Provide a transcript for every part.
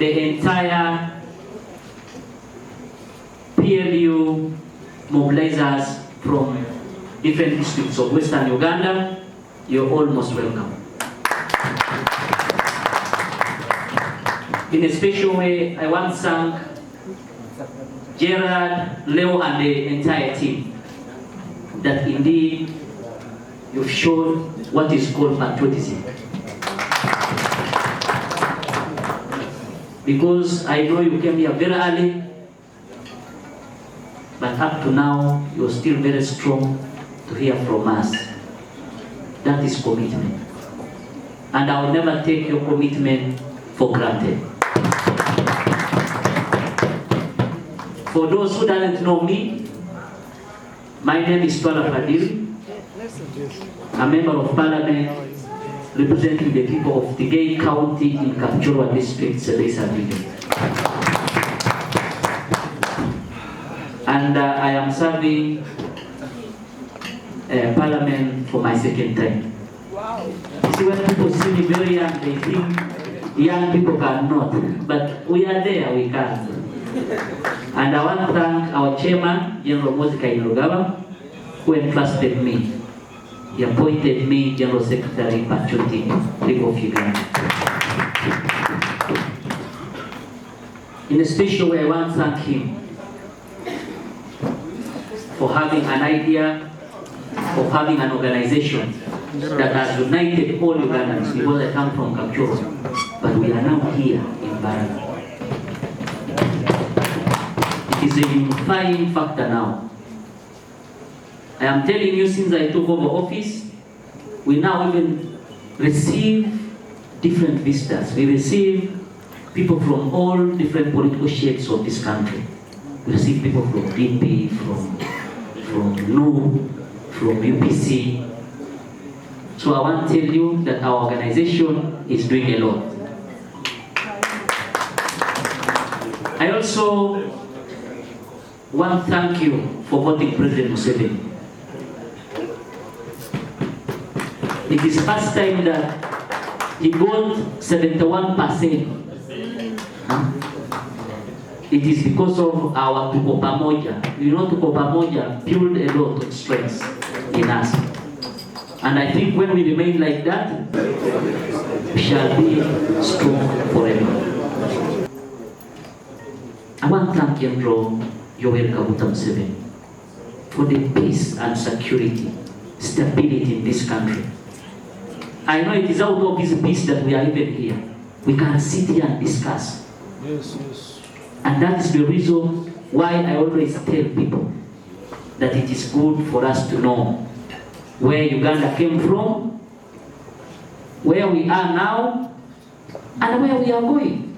the entire PLU mobilizers from different districts of Western Uganda, you're all most welcome. In a special way, I want to thank Gerard, Leo, and the entire team that indeed you've shown what is called patriotism. Because I know you came here very early, but up to now, you're still very strong to hear from us. That is commitment. And I will never take your commitment for granted. For those who don't know me, my name is Twala Fadil, a member of parliament representing the people of Tigay County in Kapchorwa District, Sebesa region. And I am serving parliament for my second time. Wow. You see, when people see me very young, they think young people cannot, but we are there, we can. And I want to thank our chairman, General Muhoozi Kainerugaba, who entrusted me. He appointed me General Secretary Patriotic League of Uganda. In a special way, I want to thank him for having an idea of having an organization that has united all Ugandans, because I come from Kapchorwa, but we are now here in Baraka. It is a unifying factor now. I am telling you, since I took over office, we now even receive different visitors. We receive people from all different political shades of this country. We receive people from DP, from NU, from UPC. So I want to tell you that our organization is doing a lot. I also want to thank you for voting President Museveni. It is first time that he got 71%. It is because of our Tuko Pamoja. You know, Tuko Pamoja build a lot of strength in us. And I think when we remain like that, we shall be strong forever. I want to thank General Yoweri Kaguta Museveni for the peace and security, stability in this country. I know it is out of this peace that we are even here. We can sit here and discuss. Yes, yes. And that is the reason why I always tell people that it is good for us to know where Uganda came from, where we are now, and where we are going.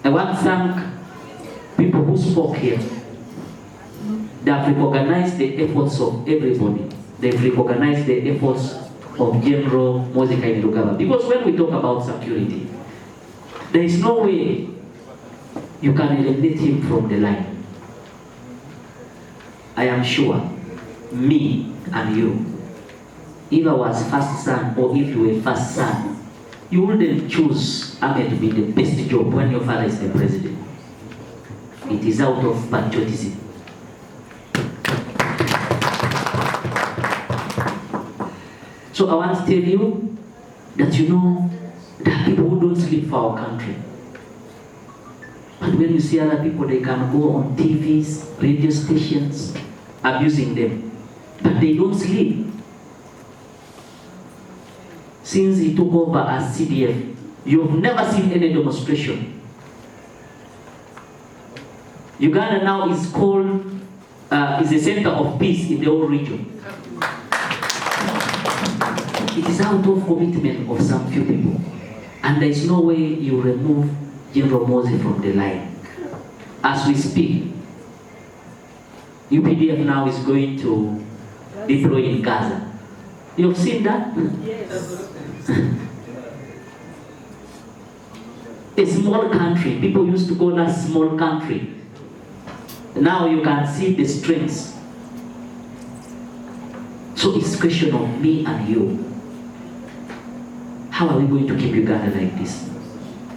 I want to thank people who spoke here. They have recognized the efforts of everybody. They've recognized the efforts of General Muhoozi Kainerugaba. Because when we talk about security, there is no way you can eliminate him from the line. I am sure, me and you, if I was first son or if you were first son, you wouldn't choose Ahmed to be the best job when your father is the president. It is out of patriotism. So I want to tell you that there are people who don't sleep for our country. But when you see other people, they can go on TVs, radio stations, abusing them. But they don't sleep. Since he took over as CDF, you've never seen any demonstration. Uganda now is called, is a center of peace in the whole region. It is out of commitment of some few people. And there is no way you remove General Muhoozi from the line. As we speak, UPDF now is going to deploy in Gaza. You've seen that? Yes. A small country, people used to call us small country. Now you can see the strengths. So it's a question of me and you. How are we going to keep Uganda like this?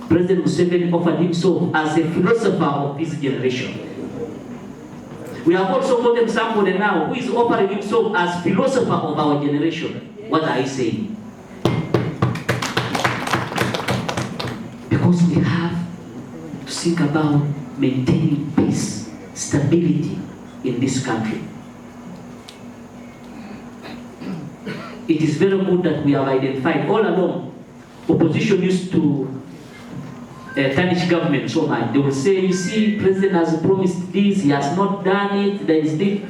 President Museveni offered himself as a philosopher of this generation. We have also gotten somebody now who is offering himself as philosopher of our generation. What are you saying? Because we have to think about maintaining peace, stability in this country. It is very good that we have identified all along. Opposition used to tarnish government so much. They will say, you see, President has promised this, he has not done it, there is this.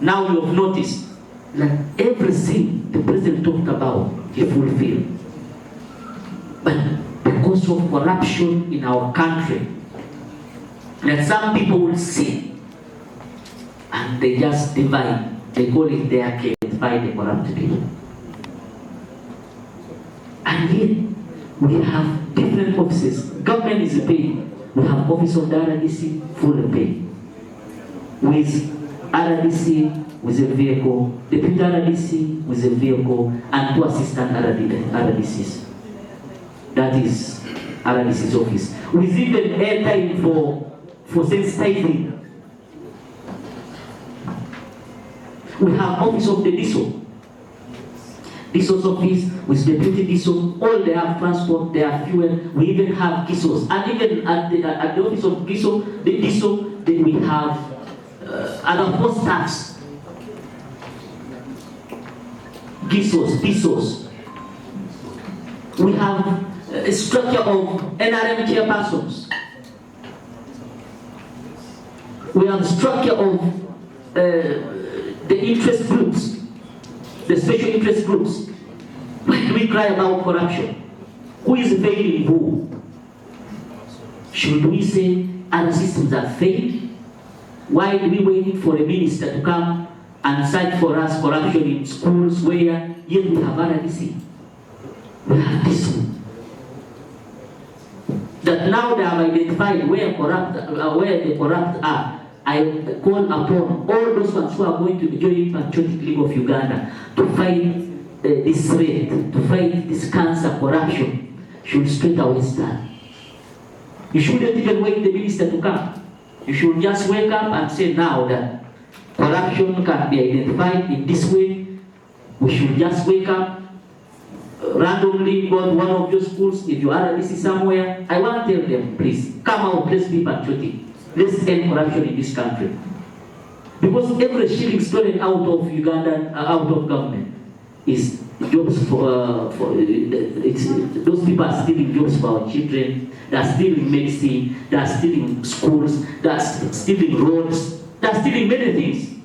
Now you have noticed that everything the President talked about, he fulfilled. But because of corruption in our country, that some people will see and they just divide. They call it their case, divide the corrupt people. And yet, we have different offices. Government is paid. We have office of the RDC, fully paid. With RDC, with a vehicle, deputy RDC, with a vehicle, and two assistant RDCs. That is RDC's office. With even airtime for sensitizing. We have office of the DISO. DISO's office with deputy DISO, all they have transport, they have fuel, we even have GISOs. And even at the office of GISO, the DISO, then we have other four staffs. GISOs, DISOs. We have a structure of NRM chairpersons. We have a structure of the interest groups. The special interest groups. Why do we cry about corruption? Who is failing who? Should we say other systems have failed? Why do we wait for a minister to come and cite for us corruption in schools where yet we have RDC? We have this one. That now they have identified where the corrupt are. I call upon all those ones who are going to join Patriotic League of Uganda to fight this threat, to fight this cancer, corruption, should straight away start. You shouldn't even wait the minister to come. You should just wake up and say now that corruption can be identified in this way. We should just wake up, randomly go to one of your schools. If you are RDC somewhere, I want to tell them, please, come out, let's be patriotic. Let's end corruption in this country. Because every shilling stolen out of Uganda, out of government, is jobs those people are stealing jobs for our children, they are stealing medicine, they are stealing schools, they are stealing roads, they are stealing many things.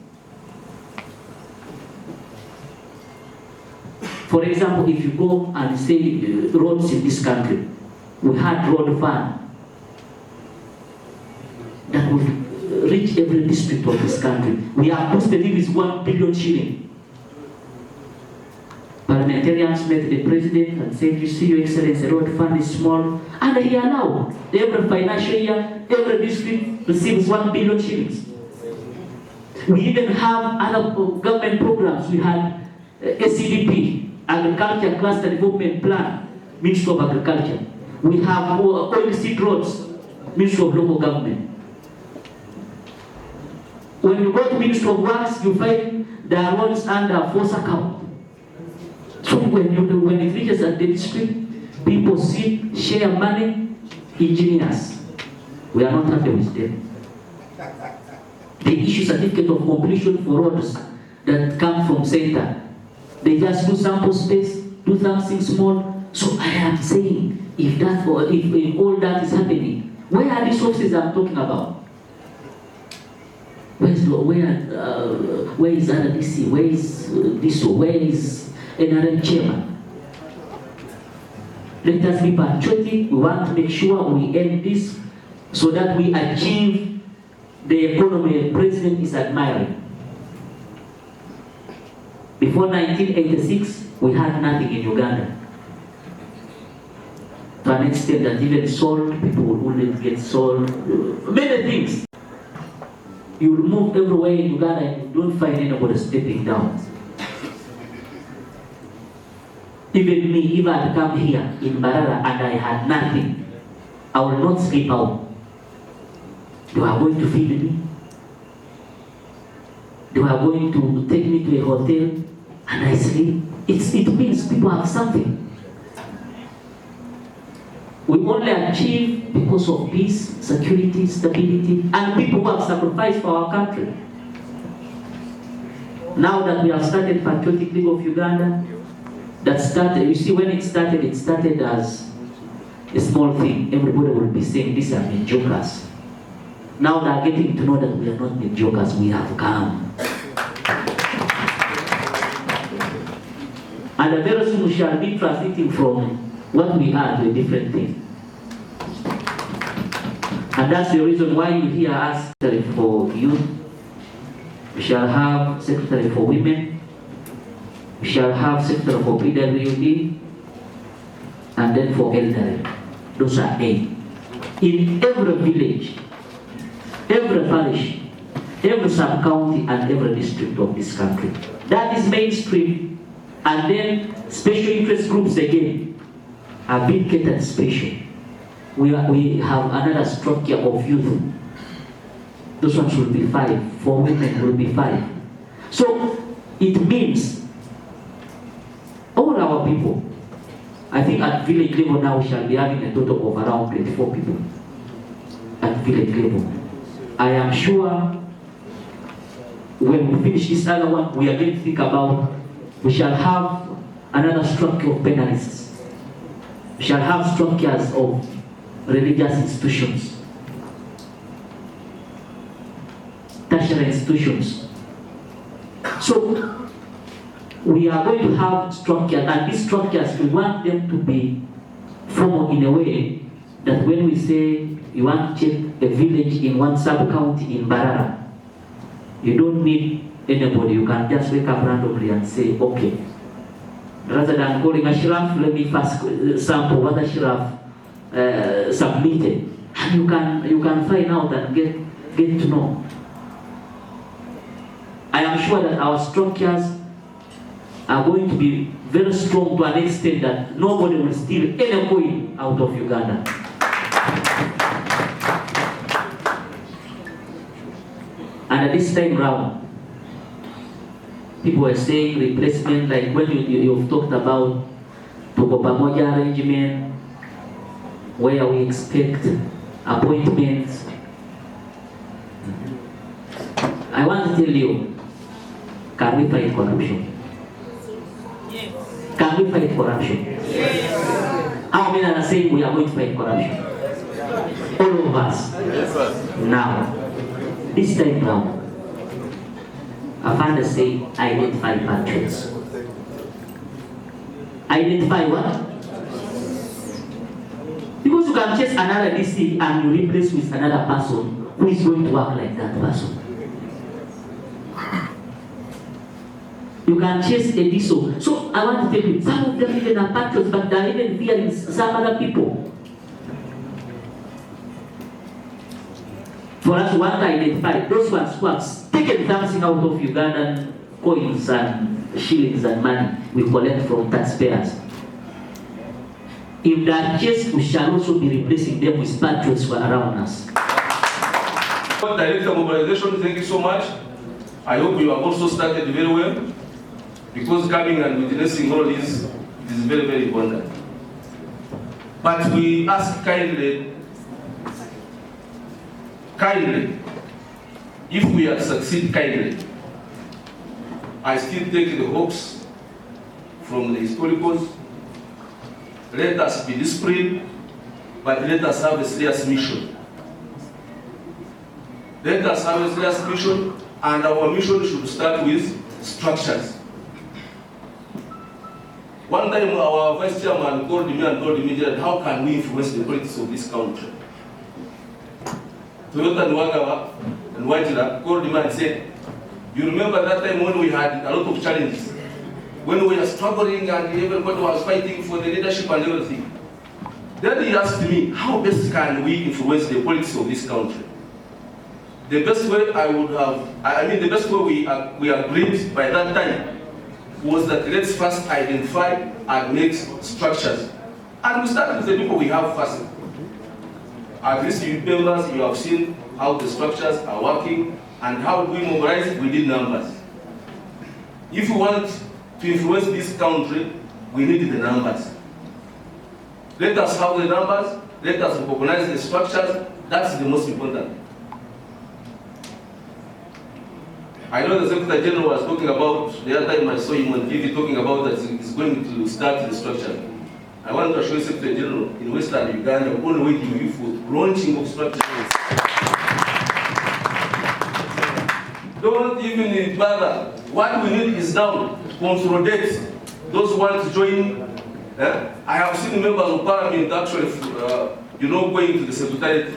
For example, if you go and say roads in this country, we had road fund that will reach every district of this country. We have boosted it with 1 billion shilling. Parliamentarians met the president and said, you see, Your Excellency, the road fund is small. And he allowed every financial year, every district receives 1 billion shillings. We even have other government programs. We had ACDP, Agriculture Cluster Development Plan, Ministry of Agriculture. We have oil seed roads, Ministry of Local Government. When you go to Ministry of Works, you find there are roads under force account. So when it reaches at the district, people sit, share money, engineers. We are not happy with them. They issue certificate of completion for roads that come from center. They just do sample space, do something small. So I am saying, if all that is happening, where are these offices I'm talking about? Where is RDC? Where is DISO? Where is NRM chairman? Let us be patriotic. We want to make sure we end this so that we achieve the economy the president is admiring. Before 1986, we had nothing in Uganda. To an extent that even sold, people wouldn't get sold, many things. You will move everywhere in Uganda and you don't find anybody stepping down. Even me, if I had come here in Barara and I had nothing, I will not sleep out. They are going to feed me. They are going to take me to a hotel and I sleep. It means people have something. We only achieve because of peace, security, stability, and people who have sacrificed for our country. Now that we have started Patriotic League of Uganda, that started, you see, when it started as a small thing. Everybody will be saying, these have been jokers. Now they are getting to know that we are not been jokers, we have come. And very soon we shall be transiting from what we are to a different thing. And that's the reason why you hear us Secretary for Youth. We shall have Secretary for Women. We shall have Secretary for PWD. And then for Elderly. Those are 8. In every village, every parish, every sub-county, and every district of this country. That is mainstream. And then special interest groups again are being catered special. We have another structure of youth. Those ones will be 5. For women will be 5. So it means all our people, I think at village level now we shall be having a total of around 24 people at village level. I am sure when we finish this other one, we are going to think about, we shall have another structure of penalists. We shall have structures of religious institutions, tertiary institutions. So we are going to have structures, and these structures, we want them to be formal in a way that when we say you want to check a village in one sub-county in Barara, you don't need anybody. You can just wake up randomly and say, okay, rather than calling Ashraf, let me first sample what Ashraf submitted. And you can find out and get to know. I am sure that our structures are going to be very strong to an extent that nobody will steal any coin out of Uganda. And at this time round, people were saying replacement, like when you've talked about Tuko Pamoja arrangement, where we expect appointments. I want to tell you, can we fight corruption? Yes. Can we fight corruption? Yes. How many are saying we are going to fight corruption? All of us. Yes. Now, this time now, I found to say identify patriots. Identify what? Because you can chase another DC and you replace with another person who is going to work like that person. You can chase a DSO. So I want to tell you, some of them even are patriots, but they are even fearing some other people. For us to want to identify those ones who have taken something out of Ugandan coins and shillings and money we collect from taxpayers. If that case, we shall also be replacing them with patriots who are around us. Director of Mobilization, thank you so much. I hope you have also started very well, because coming and witnessing all this is very, very important. But we ask kindly, if we have succeeded kindly, I still take the hopes from the historicals. Let us be disciplined, but let us have a serious mission. Let us have a serious mission, and our mission should start with structures. One time our vice chairman called me and told me that how can we influence the politics of this country? Toyota Nwagawa and Waitila called me and said, you remember that time when we had a lot of challenges? When we were struggling and everybody was fighting for the leadership and everything. Then he asked me, how best can we influence the politics of this country? The best way the best way we agreed by that time was that let's first identify and make structures. And we start with the people we have first. At least you members, you have seen how the structures are working and how we mobilize, we need numbers. If we want to influence this country, we need the numbers. Let us have the numbers, let us recognize the structures, that's the most important. I know the Secretary General was talking about, the other time I saw him on TV talking about that he's going to start the structure. I want to assure Secretary General in Western Uganda, we're only waiting you for launching of structures. Don't even bother. What we need is now to consolidate those who want to join. I have seen members of parliament actually, going to the secretariat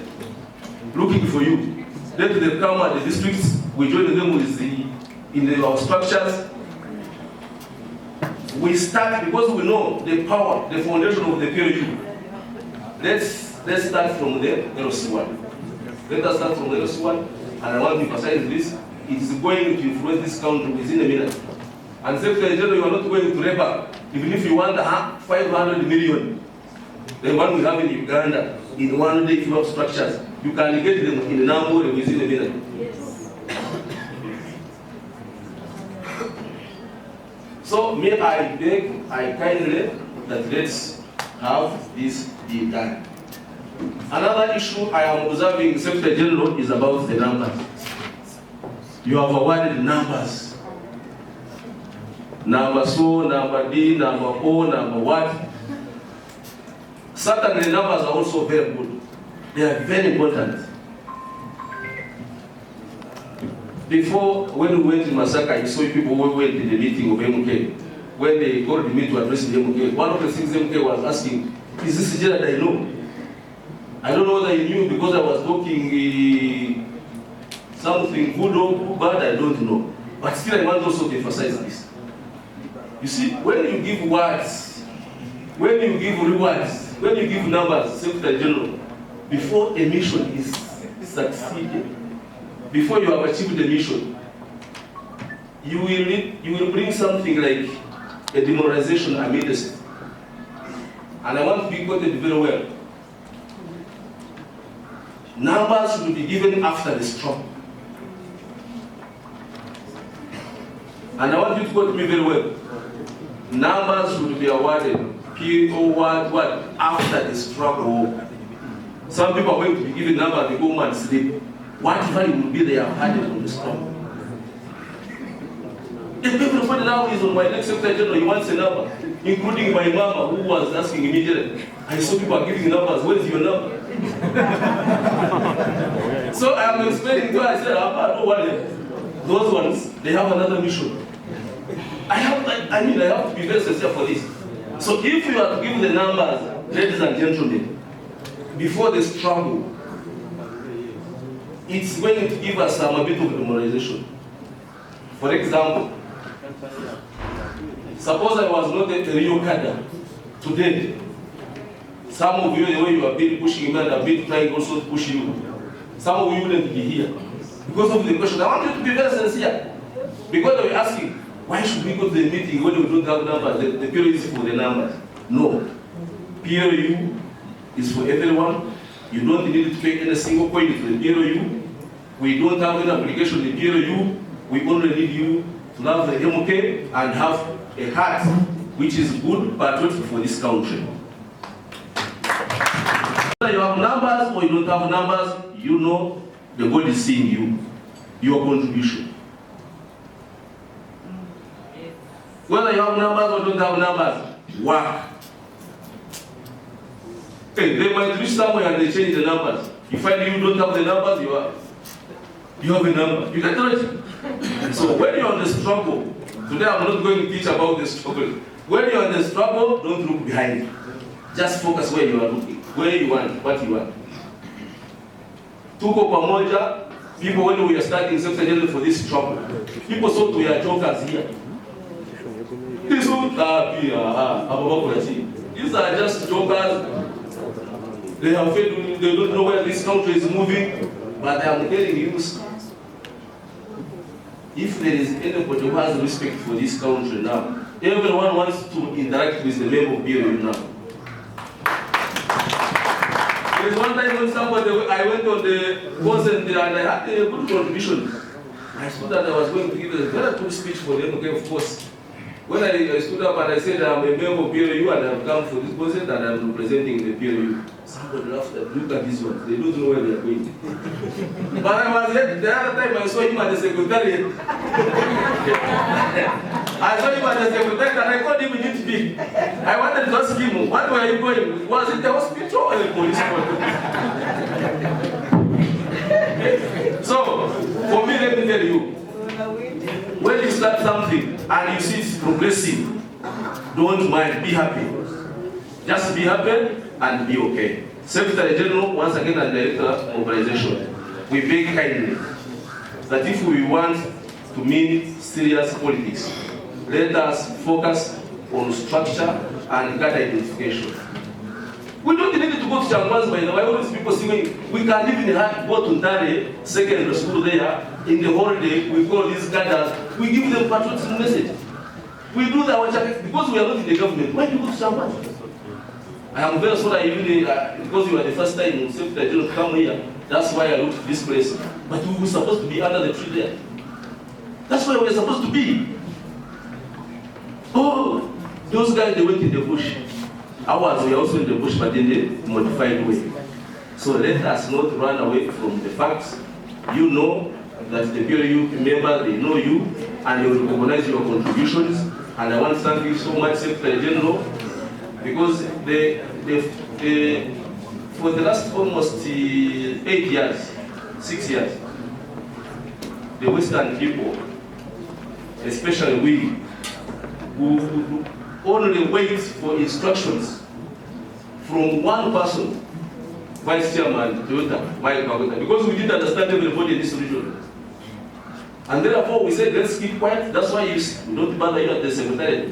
looking for you. Let them come at the districts, we join them with our structures. We start because we know the power, the foundation of the PLU. Let's start from the LC1. Let us start from the LC1, and I want to emphasize this. It is going to influence this country within a minute. And Secretary General, you are not going to rebel. Even if you want 500 million, the one we have in Uganda, in one day if you have structures, you can get them in a number within a minute. Yes. So may I beg, I kindly that let's have this be done. Another issue I am observing, Secretary General, is about the numbers. You have awarded numbers. Number so, number D, number O, number what. Certainly numbers are also very good. They are very important. Before, when we went to Masaka, you saw people who went in the meeting of MK. When they called me to address the MK, one of the things MK was asking, is this Gerald I know? I don't know whether he knew because I was talking something good or bad, I don't know. But still I want also to emphasize this. You see, when you give words, when you give rewards, when you give numbers, Secretary General, before a mission is succeeded, before you have achieved the mission, you will bring something like a demoralization amidst. And I want to be quoted very well. Numbers will be given after the struggle. And I want you to quote me very well. Numbers will be awarded, what, after the struggle. Some people are going to be given numbers, they go and sleep. What value will be they have had on the struggle? If everybody now is on my next Secretary General, he wants a number, including my mama who was asking immediately. I saw people are giving numbers, where is your number? So I am explaining to her, I said, don't worry. Those ones, they have another mission. I have to be very sincere for this. So if you are to give the numbers, ladies and gentlemen, before the struggle, it's going to give us a bit of demoralization. For example, suppose I was not a Rio cadre today. Some of you, the way you have been pushing me and have been trying also to push you. Some of you wouldn't be here. Because of the question, I want you to be very sincere. Because they were asking, why should we go to the meeting when we don't have numbers? The PLU is for the numbers. No. PLU is for everyone. You don't need to pay any single coin to the PLU. We don't have any application to the PLU. We only need you to have the MK and have a heart which is good patriotic for this country. Whether you have numbers or you don't have numbers, you know the God is seeing you, your contribution. Whether you have numbers or don't have numbers, work. Hey, they might reach somewhere and they change the numbers. You find you don't have the numbers, you have a number. You can tell it. So when you're on the struggle, today I'm not going to teach about the struggle. When you're on the struggle, don't look behind. Just focus where you are looking, where you want, what you want. Tuko pamoja, people when we are starting Secretary General for this struggle, people thought we are jokers here. These are just jokers. They have failed, they don't know where this country is moving, but I am telling you, if there is anybody who has respect for this country now, everyone wants to interact with the member of PLU now. There is one time when I went on the course and I had a good contribution. I thought that I was going to give a very good speech for them, okay, of course. When I stood up and I said I'm a member of PLU and I've come for this process and I'm representing the PLU, somebody laughed at, look at these ones, they don't know where they are going. But I was there, the other time I saw him at the secretariat. I saw him at the secretariat and I called him, he didn't speak. I wanted to ask him, what were you going? Was it the hospital or the police? So, for me, let me tell you, when you start something and you see it's progressing, don't mind, be happy. Just be happy and be okay. Secretary General, once again, and Director of Mobilization, we beg kindly that if we want to mean serious politics, let us focus on structure and data identification. We don't need to go to Chambers, by the way. All these people saying we can live in the heart, go to Ndare, secondary school there, in the holiday, we call these cadres, we give them patriotism message. We do that because we are not in the government. Why do you go to Chambers? I am very sorry, because you are the first time in Secretary General to come here. That's why I looked at this place. But we were supposed to be under the tree there. That's where we are supposed to be. Oh, those guys, they went in the bush. Ours, we are also in the bush, but in a modified way. So let us not run away from the facts. You know that the PLU member, they know you, and they will recognize your contributions. And I want to thank you so much, Secretary General, because for the last almost 8 years, 6 years, the Western people, especially we, who only wait for instructions from one person, Vice Chairman Toyota, Mike Magota, because we didn't understand everybody in this region. And therefore we said, let's keep quiet. That's why we don't bother you at the Secretariat.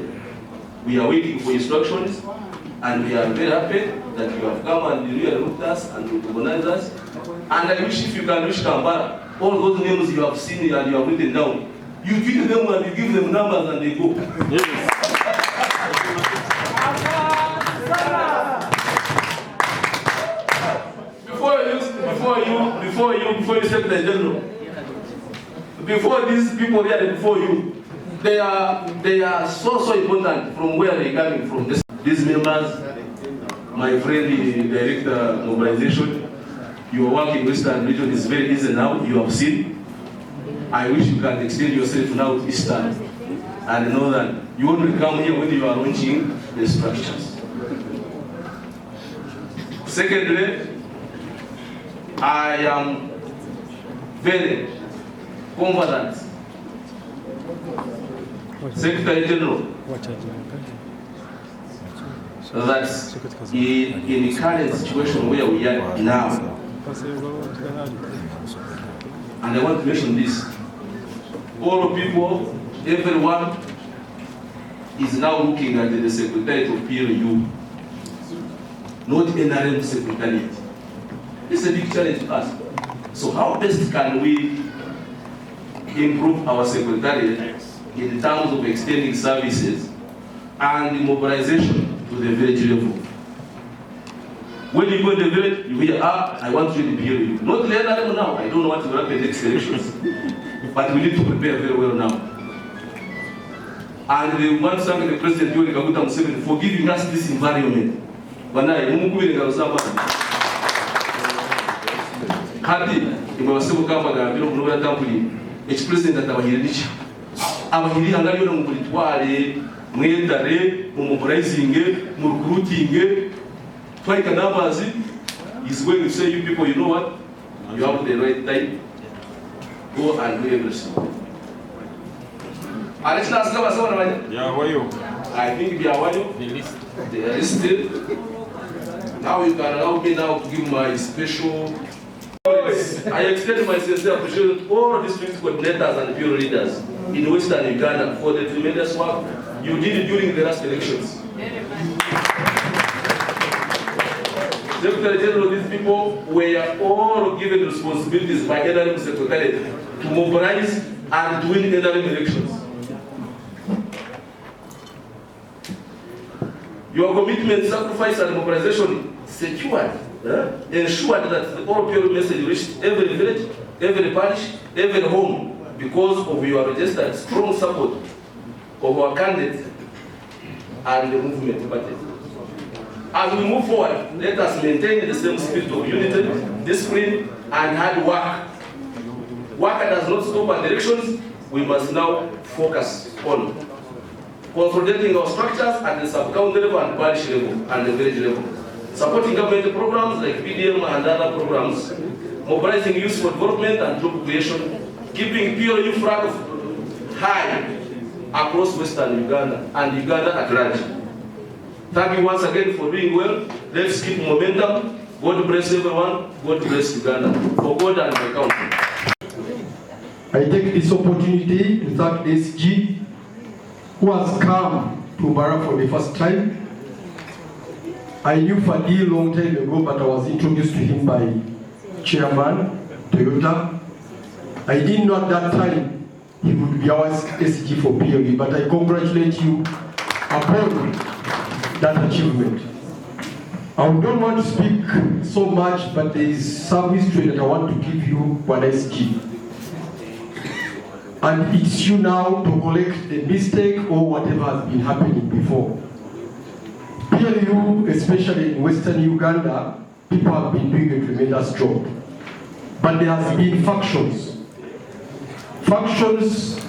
We are waiting for instructions, and we are very happy that you have come and you have looked at us and recognized us. And I wish if you can reach Kampala, all those names you have seen and you have written down, you give them and you give them numbers and they go. Yes. Before you Secretary General, before these people there, before you, they are so important from where they are coming from. These members, my friend, the Director of Mobilization, your work in Western region is very easy now, you have seen. I wish you can extend yourself now to Eastern and Northern. You only come here when you are launching the structures. Secondly, I am very confident, Secretary General, that in the current situation where we are now, and I want to mention this, all people, everyone is now looking at the Secretariat of PLU, not NRM Secretariat. It's a big challenge to us. So how best can we improve our Secretariat in terms of extending services and mobilization to the village level? When you go in the village, you hear, I want to join the PLU. Not the NRM now, I don't know what will happen next elections. But we need to prepare very well now. And we want to thank the President PLU Members for giving us this environment. Hadi imewasibu kama gambiro kuno ya tampuli ex-president atabahiririsha abahiri hangali yo mu bulitware mwendare mu mobilizing mu recruiting twaika numbers is going to say, you people, you know what, you have the right time, go and do everything. Alexna askaba sawa na wanya? Yeah, how are you? I think they are the listed. Now you can allow me now to give my special. I extend my sincere appreciation to all district coordinators and bureau leaders in Western Uganda for the tremendous work you did during the last elections. Secretary General, these people were all given responsibilities by NRM Secretariat to mobilize and to win NRM elections. Your commitment, sacrifice, and mobilization secured, ensured that the all PLU message reached every village, every parish, every home because of your registered strong support of our candidates and the movement party. As we move forward, let us maintain the same spirit of unity, discipline, and hard work. Work does not stop at elections. We must now focus on consolidating our structures at the sub-county level and parish level and the village level, supporting government programs like PDM and other programs, mobilizing youth for development and job creation, keeping PLU flag high across Western Uganda and Uganda at large. Thank you once again for doing well. Let's keep momentum. God bless everyone. God bless Uganda. For God and my country. I take this opportunity to thank the SG who has come to Mbara for the first time. I knew Fadi a long time ago, but I was introduced to him by Chairman Toyota. I didn't know at that time he would be our SG for PLU, but I congratulate you upon that achievement. I don't want to speak so much, but there is some history that I want to give you on SG. And it's you now to correct the mistake or whatever has been happening before. PLU, especially in Western Uganda, people have been doing a tremendous job. But there has been factions. Factions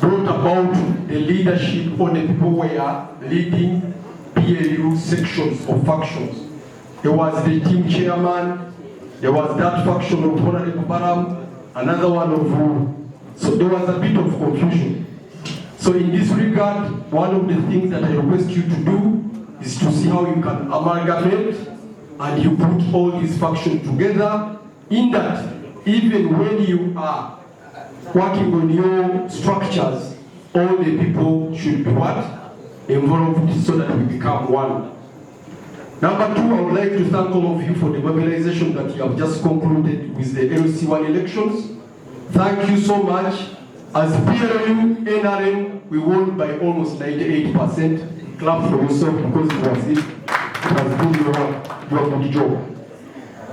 brought about the leadership or the people who were leading PLU sections of factions. There was the team chairman, there was that faction of Honorable Baram, another one of so there was a bit of confusion. So in this regard, one of the things that I request you to do is to see how you can amalgamate and you put all these factions together, in that even when you are working on your structures, all the people should be what? Involved, so that we become one. Number two, I would like to thank all of you for the mobilization that you have just concluded with the LC1 elections. Thank you so much. As PLU, NRM, we won by almost 98%. Clap for yourself because it was good. You have a good job.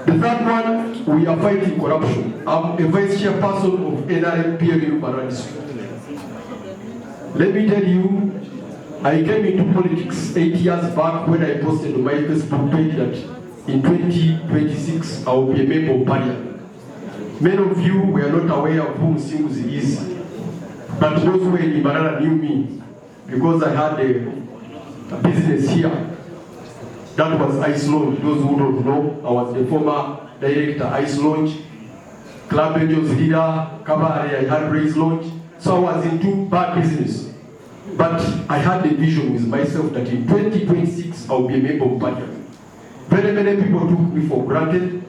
The third one, we are fighting corruption. I'm a vice chairperson of NRM PLU Paradise. Let me tell you, I came into politics 8 years back when I posted on my Facebook page that in 2026 I will be a member of parliament. Many of you were not aware of who Muhoozi is, but those who were in Mbarara knew me because I had a business here. That was Ice Lounge. Those who don't know, I was the former director Ice Lounge, Club Angels leader, Kabare, I had Race Lounge. So I was into bad business. But I had a vision with myself that in 2026 I will be a member of parliament. Very many people took me for granted,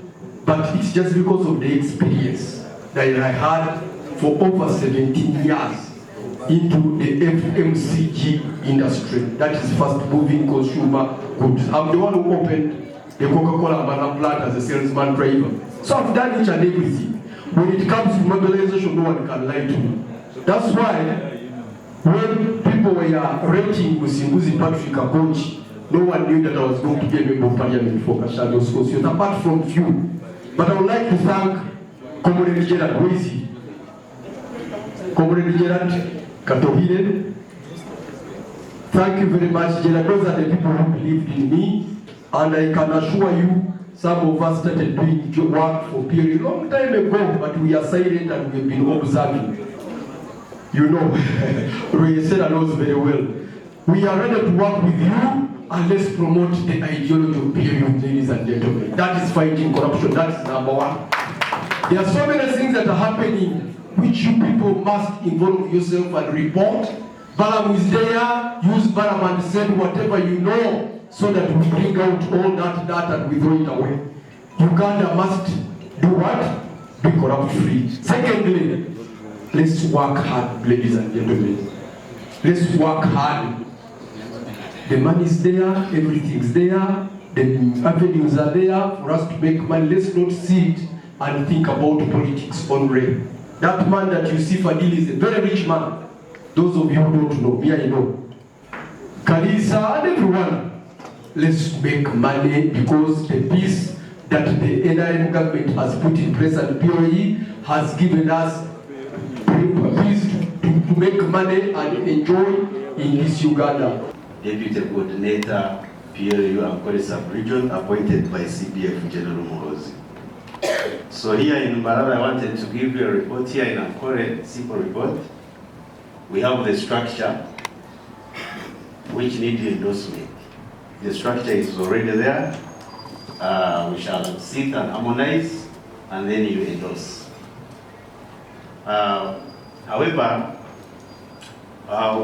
but it's just because of the experience that I had for over 17 years into the FMCG industry, that is fast moving consumer goods. I'm the one who opened the Coca-Cola banana plant as a salesman driver. So I've done each and everything. When it comes to mobilization, no one can lie to me. That's why when people were rating Muhoozi Patrick Akochi, no one knew that I was going to be a member of parliament for Kashado's Constitution, apart from few. But I would like to thank Comrade Gerard Wezi, Comrade Gerard Katohide. Thank you very much, Gerard. Those are the people who believed in me, and I can assure you, some of us started doing work for PLU a long time ago, but we are silent and we've been observing. You know, Royesera knows very well. We are ready to work with you, and let's promote the ideology of PLU, ladies and gentlemen. That is fighting corruption. That is number one. There are so many things that are happening which you people must involve yourself and report. Balam is there, use Balam and send whatever you know so that we bring out all that data and we throw it away. Uganda must do what? Be corrupt free. Secondly, let's work hard, ladies and gentlemen. Let's work hard. The money is there, everything's there, the avenues are there for us to make money. Let's not sit and think about politics only. That man that you see, Fadil, is a very rich man. Those of you who don't know, me I know. Kalisa and everyone. let's make money, because the peace that the NRM government has put in place and PLU has given us peace to make money and enjoy in this Uganda. Deputy Coordinator, PLU Ankole Sub-Region, appointed by CPF General Muhoozi. So here in Mbarara, I wanted to give you a report here in Ankole, simple report. We have the structure which needs endorsement. The structure is already there. We shall sit and harmonize, and then you endorse. However,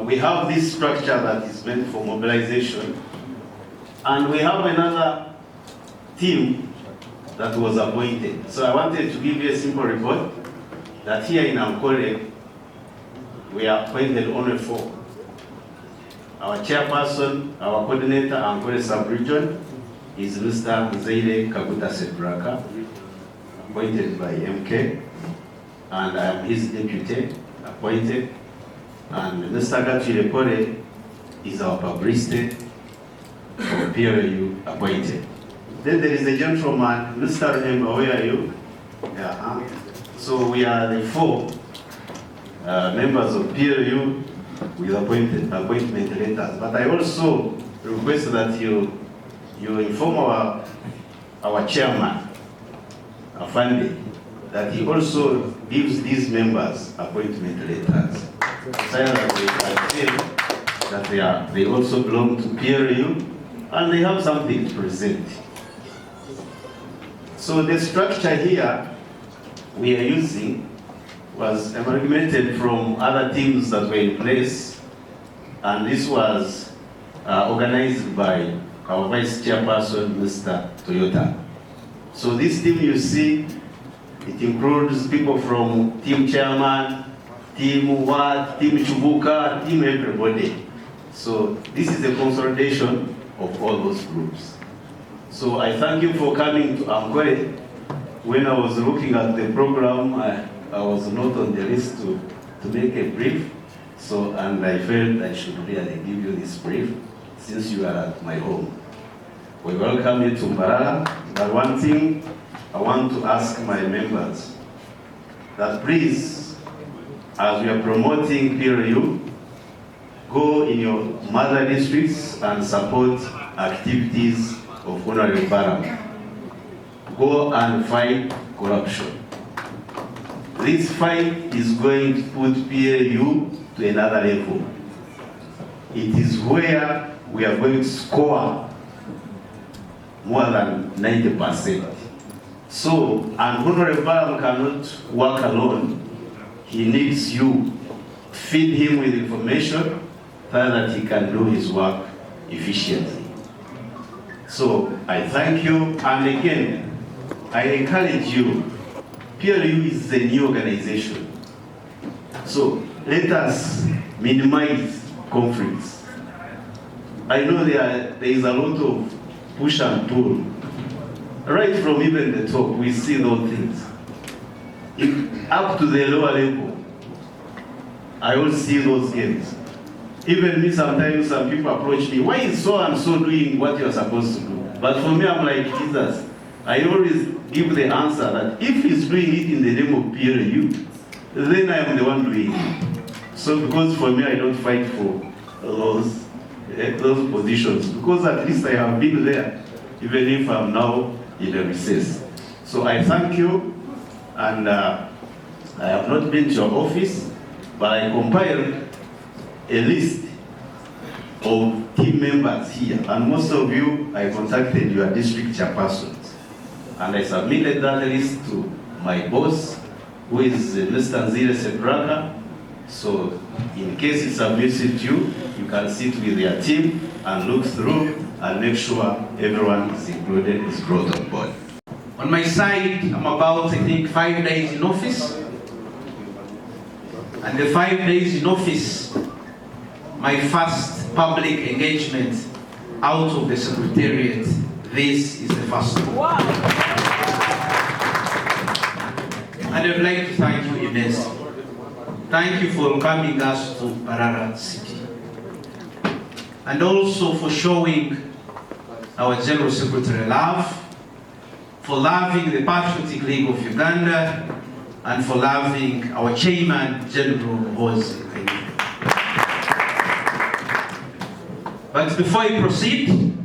we have this structure that is meant for mobilization, and we have another team that was appointed. So I wanted to give you a simple report that here in Ankole, we are appointed only 4. Our chairperson, our coordinator, Ankole Sub-Region, is Mr. Zaire Kaguta Sebraka, appointed by MK, and I am his deputy, appointed. And Mr. Gatwile Kore is our publicist for PLU, appointed. Then there is a gentleman, Mr. Remember, where are you? Yeah. So we are the 4 members of PLU with appointment letters. But I also request that you inform our chairman, Afande, that he also gives these members appointment letters. So that they can feel that they also belong to PLU and they have something to present. So the structure here we are using was amalgamated from other teams that were in place, and this was organized by our Vice Chairperson, Mr. Toyota. So this team you see, it includes people from Team Chairman, Team Ward, Team Chubuka, Team everybody. So this is a consolidation of all those groups. So I thank you for coming to Ankole. When I was looking at the program, I was not on the list to make a brief. So, and I felt I should really give you this brief since you are at my home. We welcome you to Mbarara, but one thing I want to ask my members, that please, as we are promoting PLU, go in your mother districts and support activities of Honorable Baram. Go and fight corruption. This fight is going to put PLU to another level. It is where we are going to score more than 90%. So, and Honorable Baram cannot work alone. He needs you. Feed him with information so that he can do his work efficiently. So, I thank you, and again, I encourage you. PLU is a new organization. So, let us minimize conflicts. I know there is a lot of push and pull. Right from even the top, we see those things. Up to the lower level, I will see those games. Even me, sometimes some people approach me, why is so and so doing what you're supposed to do? But for me, I'm like Jesus. I always give the answer that if he's doing it in the name of PLU, then I am the one doing it. So because for me, I don't fight for those positions, because at least I have been there, even if I'm now in a recess. So I thank you, and I have not been to your office, but I compiled a list of team members here, and most of you, I contacted your district chairpersons, and I submitted that list to my boss, who is Mr. Zaire Sebraka. So in case it's abusive to you, you can sit with your team and look through and make sure everyone is included, is brought on board. On my side, I'm about, I think, 5 days in office. And the 5 days in office, my first public engagement out of the Secretariat, this is the first one. Wow. And I'd like to thank you immensely. Thank you for welcoming us to Mbarara City. And also for showing our General Secretary Love, for loving the Patriotic League of Uganda, and for loving our Chairman, General Muhoozi Kainerugaba. But before I proceed,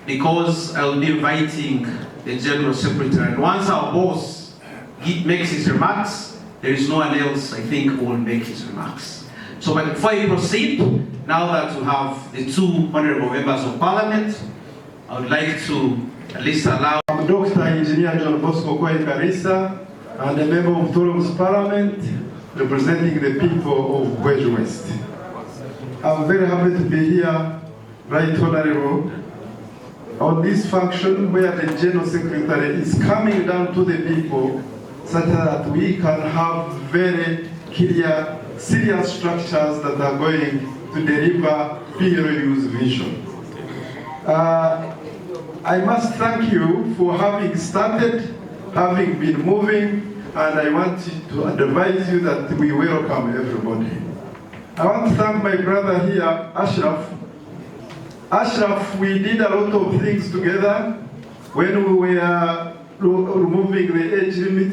because I'll be inviting the General Secretary, and once our boss makes his remarks, there is no one else, I think, who will make his remarks. So but before I proceed, now that we have the two honorable members of Parliament, I would like to at least allow... I'm Dr. Engineer John Bosco Kwai Karisa, and a member of Toronto's Parliament, representing the people of Wedge West. I'm very happy to be here, Right Honorable, on this function where the General Secretary is coming down to the people such that we can have very clear, serious structures that are going to deliver PLU's vision. I must thank you for having started, having been moving, and I want to advise you that we welcome everybody. I want to thank my brother here, Ashraf. Ashraf, we did a lot of things together when we were removing the age limit,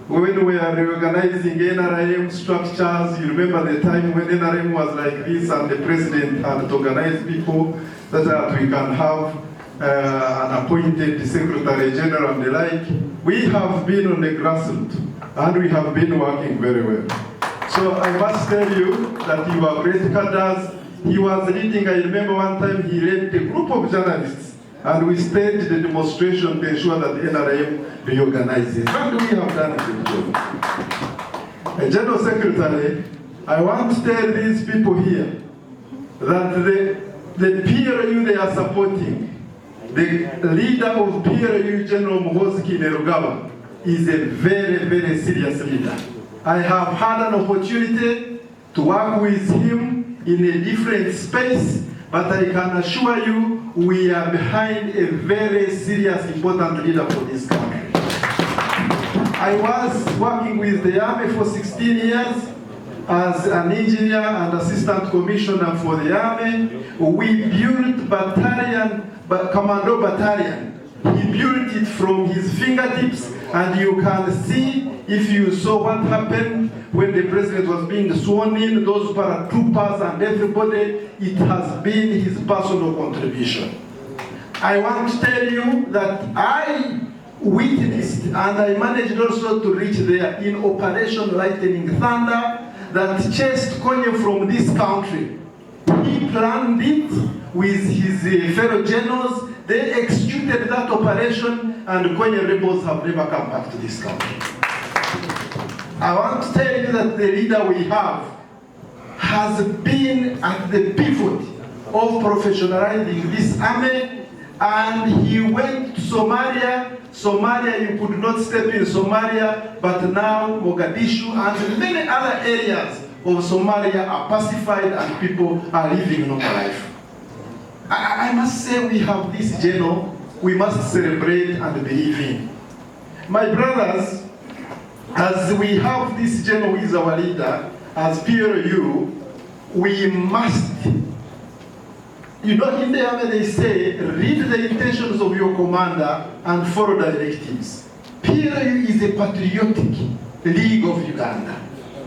when we were reorganizing NRM structures. You remember the time when NRM was like this and the president had to organize people so that we can have an appointed Secretary General and the like. We have been on the grassroots and we have been working very well. So I must tell you that you are great cadres. He was leading, I remember one time he led a group of journalists and we staged the demonstration to ensure that the NRM reorganizes. And we have done a good job. General Secretary, I want to tell these people here that the PLU they are supporting, the leader of PLU, General Muhoozi Kainerugaba, is a very, very serious leader. I have had an opportunity to work with him in a different space, but I can assure you we are behind a very serious, important leader for this country. I was working with the Army for 16 years as an engineer and assistant commissioner for the Army. We built Commando Battalion. He built it from his fingertips, and you can see, if you saw what happened when the president was being sworn in, those paratroopers and everybody, it has been his personal contribution. I want to tell you that I witnessed, and I managed also to reach there in Operation Lightning Thunder, that chased Konye from this country. He planned it with his fellow generals. They executed that operation, and Konye rebels have never come back to this country. I want to tell you that the leader we have has been at the pivot of professionalizing this army, and he went to Somalia. Somalia, you could not step in Somalia, but now Mogadishu and many other areas of Somalia are pacified and people are living normal life. I must say we have this general we must celebrate and believe in. My brothers, as we have this general who is our leader, as PLU, we must, in the army they say, read the intentions of your commander and follow directives. PLU is a patriotic league of Uganda.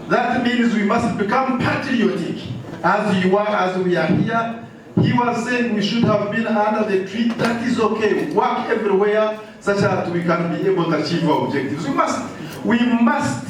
That means we must become patriotic as you are, as we are here. He was saying we should have been under the tree. That is okay. Work everywhere such that we can be able to achieve our objectives. We must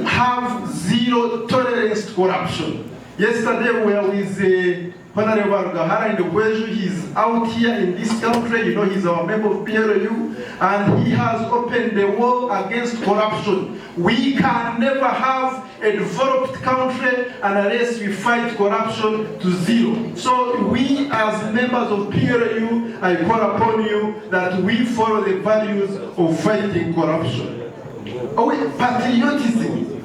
have zero tolerance to corruption. Yesterday we were with Honorable Gahara in the Kweju. He's out here in this country. He's our member of PLU, and he has opened the war against corruption. We can never have a developed country unless we fight corruption to zero. So we as members of PLU, I call upon you that we follow the values of fighting corruption. Patriotism.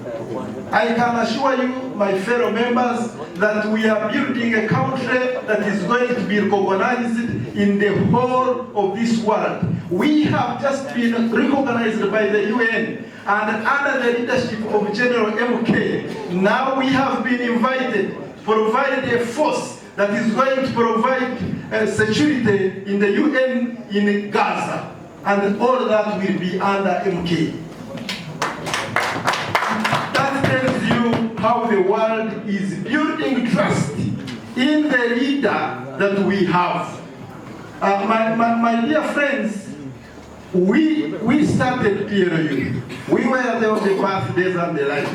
I can assure you, my fellow members, that we are building a country that is going to be recognized in the whole of this world. We have just been recognized by the UN, and under the leadership of General MK, now we have been invited to provide a force that is going to provide security in the UN in Gaza, and all that will be under MK. That tells you how the world is building trust in the leader that we have. My dear friends, we started PLU. We were there on the birthdays and the like.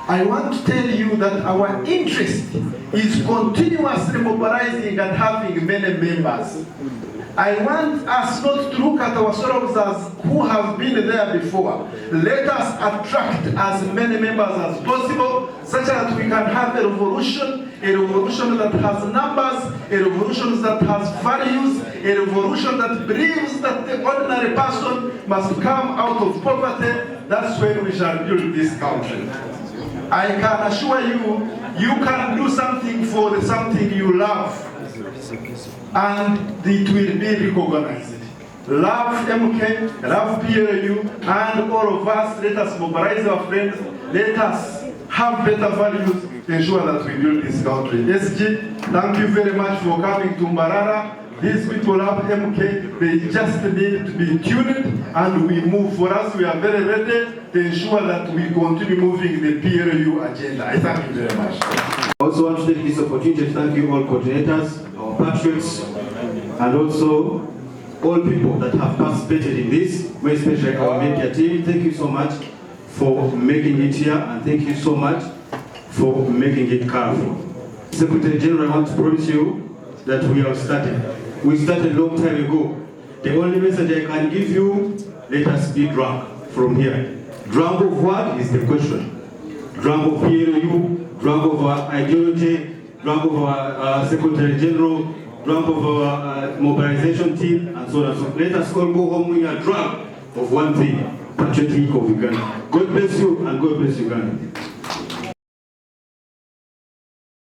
I want to tell you that our interest is continuously mobilizing and having many members. I want us not to look at ourselves as who have been there before. Let us attract as many members as possible, such that we can have a revolution that has numbers, a revolution that has values, a revolution that believes that the ordinary person must come out of poverty. That's when we shall build this country. I can assure you, you can do something for something you love, and it will be recognized. Love MK, love PLU, and all of us, let us mobilize our friends, let us have better values, ensure that we build this country. SG, thank you very much for coming to Mbarara. These people love MK, they just need to be tuned, and we move. For us, we are very ready to ensure that we continue moving the PLU agenda. I thank you very much. I also want to take this opportunity to thank you all coordinators, our patriots, and also all people that have participated in this, especially our media team. Thank you so much for making it here, and thank you so much for making it colorful. Secretary General, I want to promise you that we have started. We started a long time ago. The only message I can give you, let us be drunk from here. Drunk of what is the question? Drunk of PLU, drunk of our ideology, drunk of our Secretary General, drunk of our mobilization team, and so on and so on. Let us all go home when we are drunk of one thing, patriotic of Uganda. God bless you, and God bless Uganda.